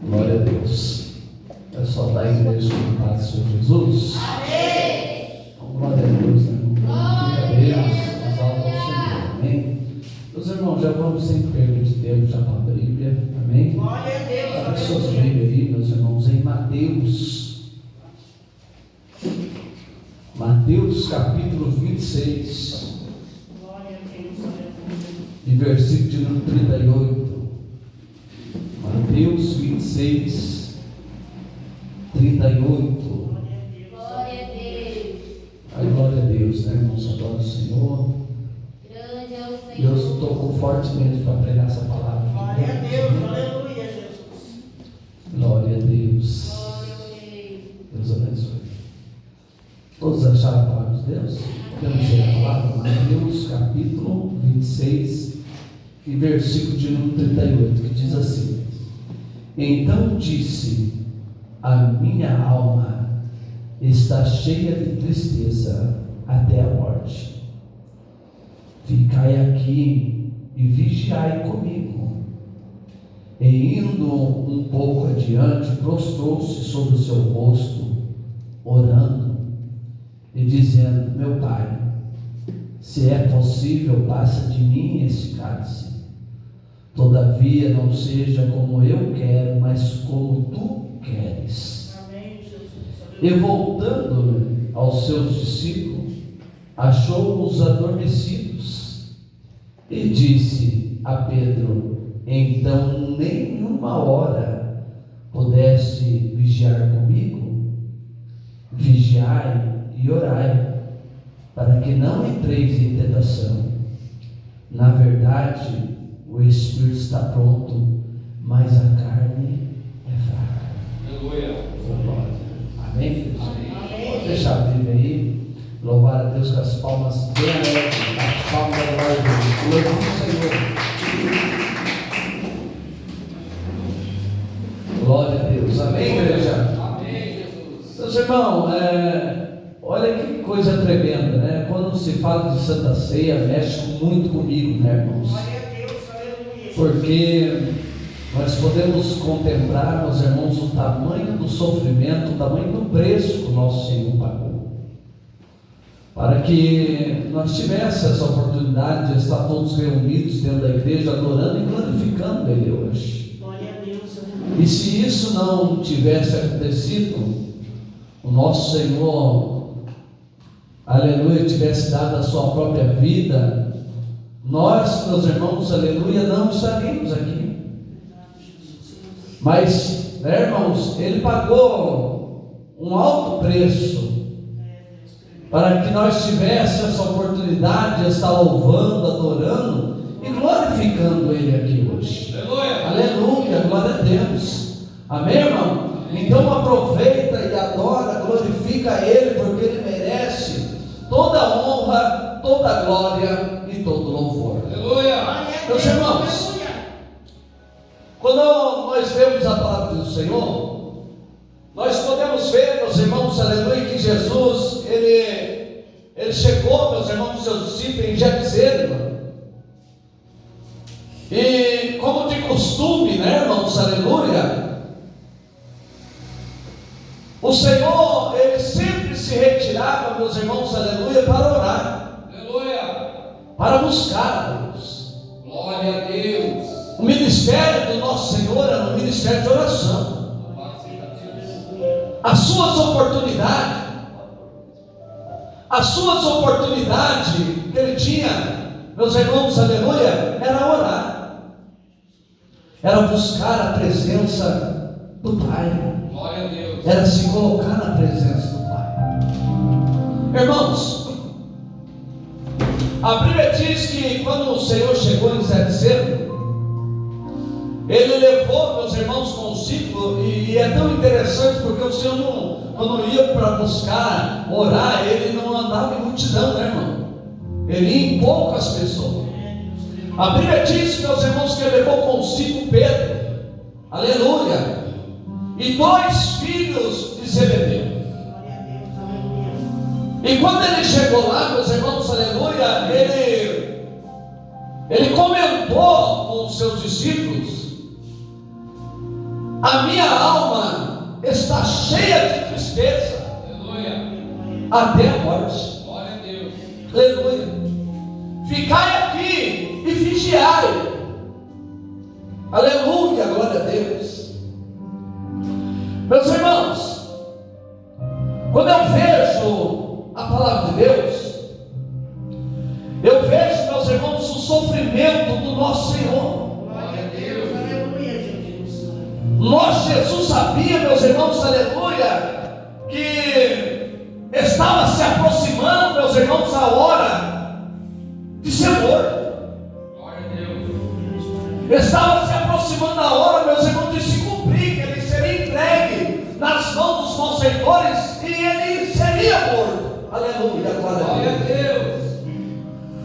Glória a Deus. É só dar a igreja com paz do Senhor Jesus. Amém. Então, glória a Deus, né? Glória a Deus, exalta o Senhor. Amém. Meus irmãos, já vamos sem perda de tempo já para a Bíblia. Amém. Glória a Deus. Abra suas Bíblias aí, meus irmãos, em Mateus. Mateus capítulo 26. Glória a Deus. E versículo de número 38. Mateus 26, 38. Glória a Deus. Ai, glória a Deus, né, irmãos? Adoro o Senhor. Grande é o Senhor. Deus tocou fortemente para pregar essa palavra. Glória a Deus, aleluia, Jesus. Glória a Deus. Glória a Deus. Deus abençoe. Todos acharam a palavra de Deus? Podemos ler a palavra? Mateus capítulo 26 e versículo de número 38, que diz assim: Então disse: a minha alma está cheia de tristeza até a morte. Ficai aqui e vigiai comigo. E indo um pouco adiante, prostrou-se sobre o seu rosto, orando e dizendo: Meu Pai, se é possível, passa de mim esse cálice. Todavia não seja como eu quero, mas como tu queres. Amém, Jesus. E voltando aos seus discípulos, achou-os adormecidos e disse a Pedro: Então nenhuma hora pudeste vigiar comigo? Vigiai e orai, para que não entreis em tentação. Na verdade, o espírito está pronto, mas a carne é fraca. Aleluia. Amém? Pode deixar a Bíblia aí. Louvar a Deus com as palmas bem alegres. As palmas da glória de Deus. Glória ao Senhor. Glória a Deus. Amém, igreja? Amém, Jesus. Meus irmãos, olha que coisa tremenda, né? Quando se fala de Santa Ceia, mexe muito comigo, né, irmãos? Glória a Deus, aleluia. Porque nós podemos contemplar, meus irmãos, o tamanho do sofrimento, o tamanho do preço que o nosso Senhor pagou, para que nós tivéssemos essa oportunidade de estar todos reunidos dentro da igreja, adorando e glorificando Ele hoje. Glória a Deus, aleluia. E se isso não tivesse acontecido, o nosso Senhor, aleluia, tivesse dado a sua própria vida, nós, meus irmãos, aleluia, não estaríamos aqui. Mas, né, irmãos, Ele pagou um alto preço para que nós tivéssemos essa oportunidade de estar louvando, adorando e glorificando Ele aqui hoje. Aleluia. Aleluia, glória a Deus. Amém, irmão? Então aproveita e adora, glorifica Ele, porque Ele merece toda a honra, toda a glória e todo louvor. Aleluia. Meus irmãos, quando nós vemos a palavra do Senhor, nós podemos ver, meus irmãos, aleluia, que Jesus, ele chegou, meus irmãos, seus discípulos em Getsêmani. E como de costume, né, irmãos, aleluia, o Senhor, Ele sempre se retirava, meus irmãos, aleluia, para orar, Aleluia. para buscar a Deus. Glória a Deus. O ministério do nosso Senhor era um ministério de oração. As suas oportunidades que Ele tinha, meus irmãos, aleluia, era orar, era buscar a presença do Pai. Glória a Deus. Era se colocar na presença do Pai. Irmãos, a Bíblia diz que quando o Senhor chegou em Getsêmani, Ele levou, meus irmãos, consigo, e é tão interessante porque o Senhor quando ia para buscar orar, Ele não andava em multidão, né, irmão? Ele ia em poucas pessoas. A Bíblia diz, meus irmãos, que Ele levou consigo Pedro, aleluia, e 2 filhos de Zebedeu. E quando Ele chegou lá, meus irmãos, aleluia, Ele comentou com os seus discípulos A minha alma está cheia de tristeza Aleluia. até a morte. Glória a Deus. Aleluia. Ficai aqui e vigiai. Aleluia, glória a Deus. Meus irmãos, quando eu vejo a palavra de Deus, eu vejo, meus irmãos, o sofrimento do nosso Senhor. Glória a Deus. Aleluia, Jesus. Jesus sabia, meus irmãos, aleluia, que estava se aproximando, meus irmãos, a hora de ser morto. Glória a Deus. Estava se aproximando a hora, meus irmãos, de se cumprir, que ele seria entregue nas mãos dos malfeitores e ele seria morto. Aleluia, glória a Deus.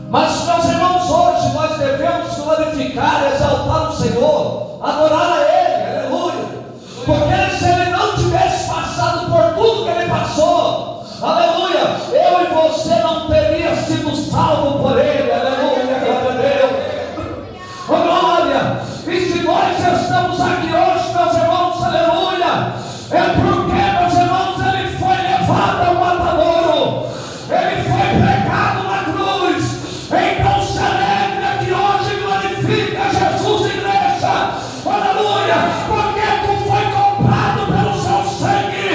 Mas, meus irmãos, hoje nós devemos glorificar, exaltar o Senhor, adorar a Ele, aleluia. Porque se Ele não tivesse passado por tudo que Ele passou, aleluia, eu e você não teria sido salvo por Ele, aleluia, glória a Deus. Oh, glória. E se nós estamos aqui hoje, meus irmãos, aleluia, é porque, meus irmãos, Ele foi levado ao matadouro, Ele foi pregado na cruz. Então se alegra que hoje glorifica Jesus, igreja, aleluia, porque tu foi comprado pelo seu sangue,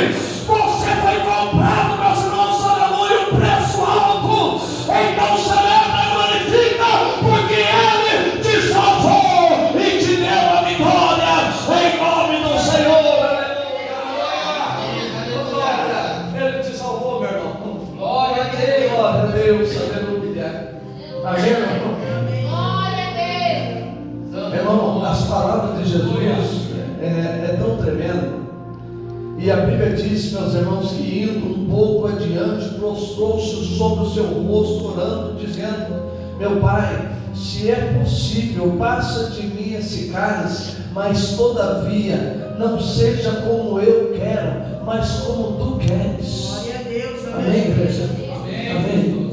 você foi comprado, meus irmãos, aleluia, um preço alto. Então se alegra e glorifica, porque Ele te salvou e te deu a vitória, em nome do Senhor, aleluia. Ele te salvou, meu irmão. Glória a Deus. Glória a Deus, aleluia. Amém, irmão? Glória a Deus. Meu irmão, as palavras de Jesus é tão tremendo. E a Bíblia diz, meus irmãos, que indo um pouco adiante, prostrou-se sobre o seu rosto, orando, dizendo: meu Pai, se é possível, passa de mim esse cálice, mas todavia não seja como eu quero, mas como tu queres. Glória a Deus. Amém, igreja? Amém. Amém.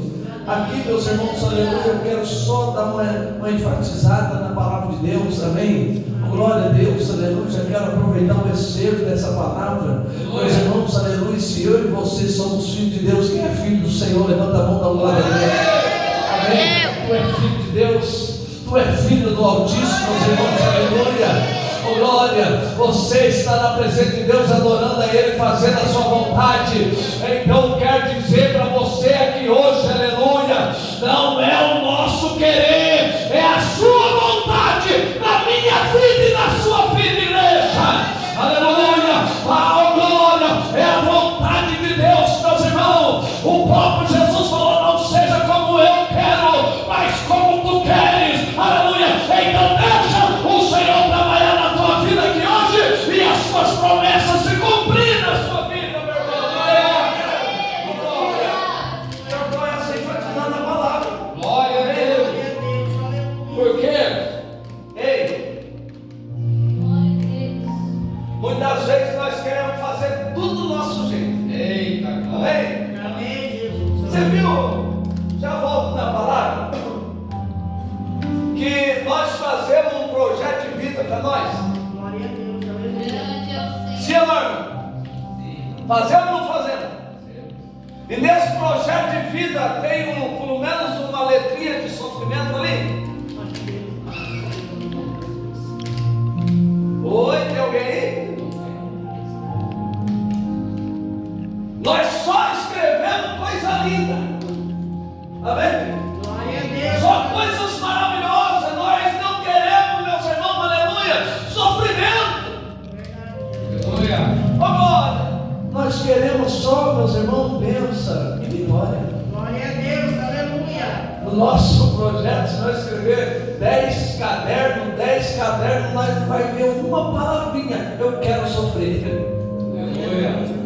Aqui, meus irmãos, aleluia, eu quero só dar uma enfatizada na palavra de Deus, amém? Glória a Deus, aleluia, já quero aproveitar o recevo dessa palavra. Meus irmãos, aleluia, se eu e você somos filhos de Deus, quem é filho do Senhor? Levanta a mão da glória a Deus. Amém? Tu és filho de Deus, tu és filho do Altíssimo, meus irmãos, aleluia. Oh, glória, você está na presença de Deus, adorando a Ele, fazendo a sua vontade. Então quero dizer para você aqui hoje, aleluia, não é o nosso querer, é a sua vontade na minha vida e na sua vida, igreja. Aleluia, oh, glória, é a vontade de Deus, meus irmãos. O próprio Jesus falou: não seja como eu quero, mas como tu queres. Aleluia. Então deixa o Senhor trabalhar na tua vida aqui hoje e as suas promessas se cumprir na sua vida, meu irmão. Eu estou assim enfatizando a palavra. Glória a Deus. Porque, ei, muitas vezes nós queremos fazer tudo do nosso jeito. Eita, glória. Amém? Amém, Jesus. Você viu? Já volto na palavra. Que nós fazemos um projeto de vida para nós. Glória a Deus. Aleluia. Grande é o Sim Senhor. ou não, irmão? Fazemos ou não fazemos? E nesse projeto de vida tem pelo menos uma letrinha de sofrimento ali. Oi, tem alguém aí? Nós só escrevemos coisa linda. Amém? Glória a Deus. Só coisas maravilhosas. Nós não queremos, meus irmãos, aleluia, sofrimento. Aleluia. Agora, nós queremos só, meus irmãos, bênção e vitória. Glória a Deus. Aleluia. No nosso projeto, se nós escrever 10 cadernos, nós vai ver uma palavrinha: eu quero sofrer. Aleluia.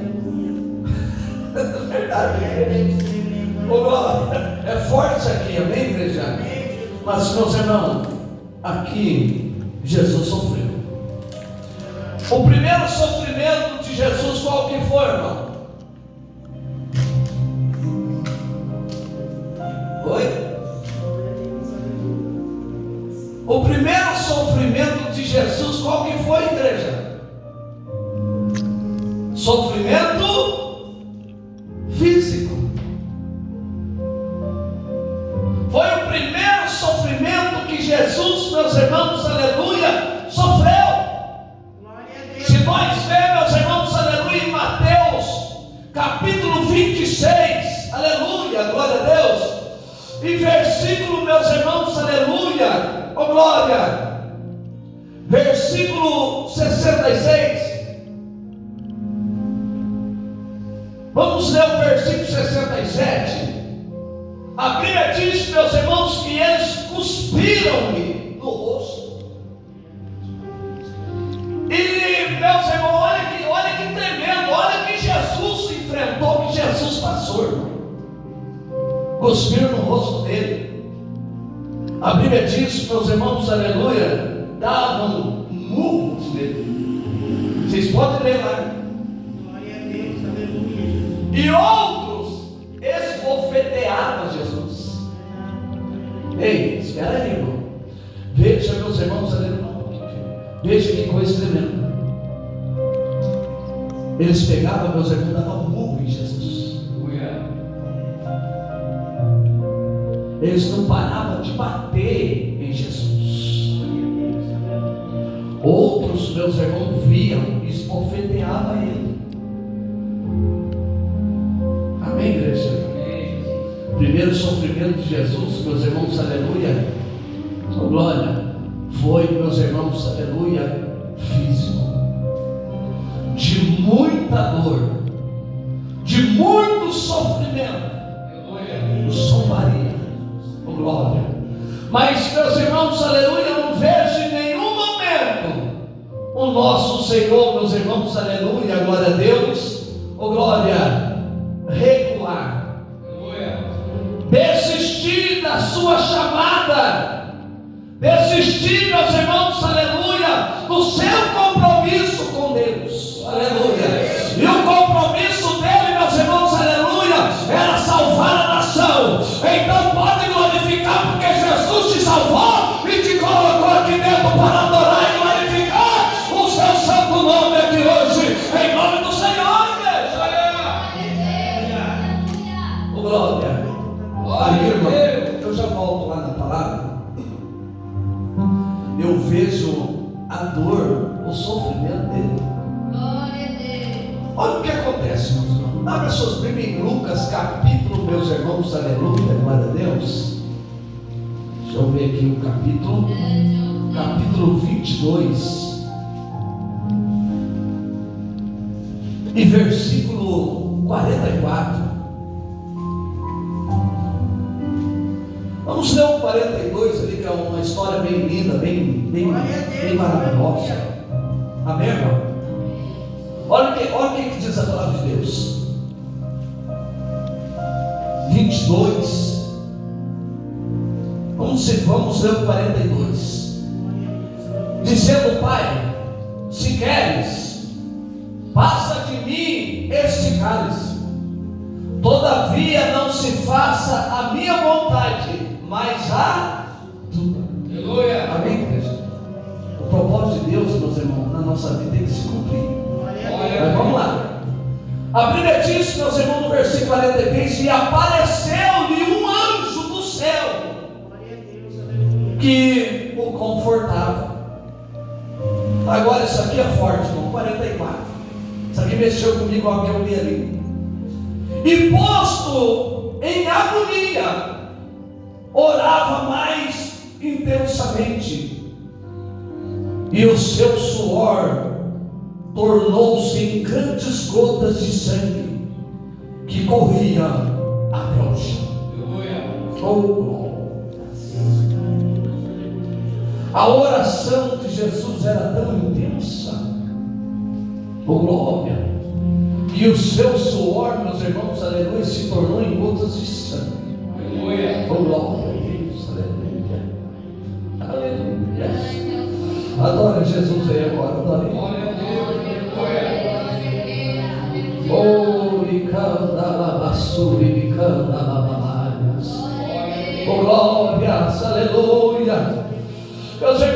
É verdade, igreja. Ô, glória, é forte isso aqui, amém, igreja? Mas, meus irmãos, aqui Jesus sofreu. O primeiro sofrimento de Jesus, qual que foi, irmão? Oi? O primeiro sofrimento de Jesus, qual que foi, igreja? Sofrimento físico. Foi o primeiro sofrimento que Jesus, meus irmãos, aleluia, sofreu. Glória a Deus. Se nós vermos, meus irmãos, aleluia, em Mateus, capítulo 26, aleluia, glória a Deus, e versículo, meus irmãos, aleluia, oh glória, versículo 66, vamos ler o versículo 67, a Bíblia diz, meus irmãos, que eles cuspiram-lhe no rosto. E, meus irmãos, olha que tremendo, olha que Jesus enfrentou, que Jesus passou, irmão. Cuspiram no rosto dele. A Bíblia diz, meus irmãos, aleluia, davam murros nele. Vocês podem ler lá. Glória a Deus. Aleluia. E outros esbofeteavam Jesus. Ei, espera aí, irmão. Veja, meus irmãos, aleluia. Veja que coisa tremenda. Eles pegavam, meus irmãos, davam murro em Jesus. Eles não paravam de bater em Jesus. Outros, meus irmãos, viam e esbofeteavam ele. Amém, igreja? Primeiro sofrimento de Jesus, meus irmãos, aleluia, oh glória, foi, meus irmãos, aleluia, físico, de muita dor, de muito sofrimento, zombaria, oh glória. Mas, meus irmãos, aleluia, eu não vejo em nenhum momento o nosso Senhor, meus irmãos, aleluia, glória a Deus, oh glória, recuar, desistir da sua chamada, desistir, meus irmãos, aleluia, do seu compromisso com Deus, aleluia. E o compromisso dele, meus irmãos, aleluia, era salvar a nação. Então pode glorificar, porque Jesus te salvou e te colocou aqui dentro para adorar e glorificar o seu santo nome aqui hoje, em nome do Senhor, igreja. Oh, glória. Aí, irmão, eu já volto lá na palavra. Eu vejo a dor, o sofrimento dele. Glória a Deus. Olha o que acontece, meus irmãos. Abra suas Bíblias em Lucas, capítulo, meus irmãos, aleluia, glória a Deus. Deixa eu ver aqui o capítulo 22, e versículo 44. Vamos ler o 42 ali, que é uma história bem linda, bem maravilhosa. Amém, irmão? Olha o que diz a palavra de Deus. 22. Vamos ler o 42. Dizendo: Pai, se queres, passa de mim este cálice. Todavia não se faça a minha vontade, mas a tua. Aleluia. Amém, igreja? O propósito de Deus, meus irmãos, na nossa vida tem que se cumprir. Mas vamos lá. A Bíblia diz, meus irmãos, no versículo 43, e apareceu-lhe um anjo do céu que o confortava. Agora isso aqui é forte, irmão. 44. Isso aqui mexeu comigo, algo que eu li ali. E posto em agonia, orava mais intensamente, e o seu suor tornou-se em grandes gotas de sangue que corria até o chão. Oh, glória. A oração de Jesus era tão intensa, oh glória, que o seu suor, meus irmãos, aleluia, se tornou em gotas de sangue. Oh glória a Deus, aleluia, aleluia. Adora Jesus aí agora, adora ele. Oh, oh glórias, aleluia. Meus irmãos,